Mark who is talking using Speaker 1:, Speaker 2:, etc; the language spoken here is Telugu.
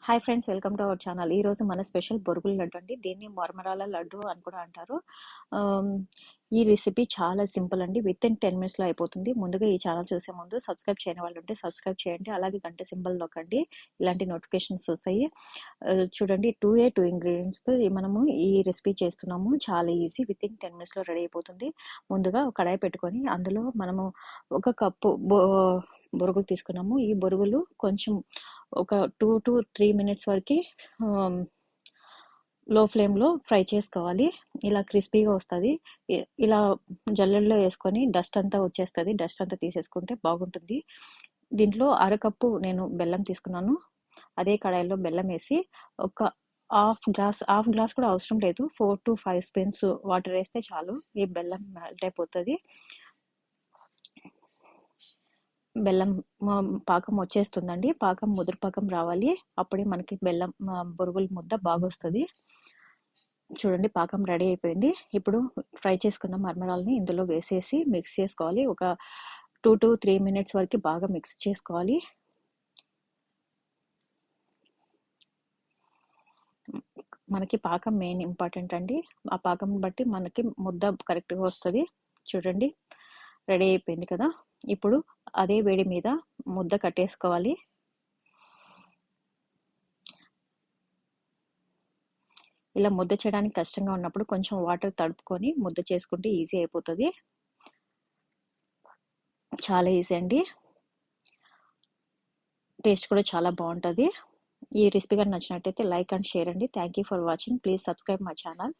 Speaker 1: Hi friends, welcome to our channel. ఈరోజు మన స్పెషల్ బొరుగుల లడ్డు అండి. దీన్ని మరమరాల లడ్డు అని కూడా అంటారు. ఈ రెసిపీ చాలా సింపుల్ అండి. విత్ ఇన్ 10 మినిట్స్లో అయిపోతుంది. ముందుగా ఈ ఛానల్ చూసే ముందు సబ్స్క్రైబ్ చేయని వాళ్ళు ఉంటే సబ్స్క్రైబ్ చేయండి. అలాగే గంట సింబల్ నొక్కండి, ఇలాంటి నోటిఫికేషన్స్ వస్తాయి. చూడండి, 2 ఇంగ్రీడియంట్స్తో మనము ఈ రెసిపీ చేస్తున్నాము. చాలా ఈజీ, విత్ ఇన్ 10 మినిట్స్లో రెడీ అయిపోతుంది. ముందుగా ఒక కడాయి పెట్టుకొని అందులో మనము 1 కప్పు బొరుగులు తీసుకున్నాము. ఈ బొరుగులు కొంచెం ఒక 2 to 3 మినిట్స్ వరకు లో ఫ్లేమ్లో ఫ్రై చేసుకోవాలి. ఇలా క్రిస్పీగా వస్తుంది. ఇలా జల్లెడలో వేసుకొని డస్ట్ అంతా వచ్చేస్తుంది. డస్ట్ అంతా తీసేసుకుంటే బాగుంటుంది. దీంట్లో 1/2 కప్పు నేను బెల్లం తీసుకున్నాను. అదే కడాయిలో బెల్లం వేసి ఒక హాఫ్ గ్లాస్ కూడా అవసరం లేదు, 4 to 5 స్పూన్స్ వాటర్ వేస్తే చాలు. ఈ బెల్లం మెల్ట్ అయిపోతుంది. బెల్లం పాకం వచ్చేస్తుందండి. పాకం ముదురు పాకం రావాలి. అప్పుడే మనకి బెల్లం బొరుగుల ముద్ద బాగా వస్తుంది. చూడండి, పాకం రెడీ అయిపోయింది. ఇప్పుడు ఫ్రై చేసుకున్న మరమరాలని ఇందులో వేసేసి మిక్స్ చేసుకోవాలి. ఒక 2 to 3 మినిట్స్ వరకు బాగా మిక్స్ చేసుకోవాలి. మనకి పాకం మెయిన్ ఇంపార్టెంట్ అండి. ఆ పాకం బట్టి మనకి ముద్ద కరెక్ట్గా వస్తుంది. చూడండి, రెడీ అయిపోయింది కదా. ఇప్పుడు అదే వేడి మీద ముద్ద కట్టేసుకోవాలి. ఇలా ముద్ద చేయడానికి కష్టంగా ఉన్నప్పుడు కొంచెం వాటర్ తడుపుకొని ముద్ద చేసుకుంటే ఈజీ అయిపోతుంది. చాలా ఈజీ అండి. టేస్ట్ కూడా చాలా బాగుంటుంది. ఈ రెసిపీ కానీ నచ్చినట్టయితే లైక్ అండ్ షేర్ అండి. Thank you for watching. Please subscribe my channel.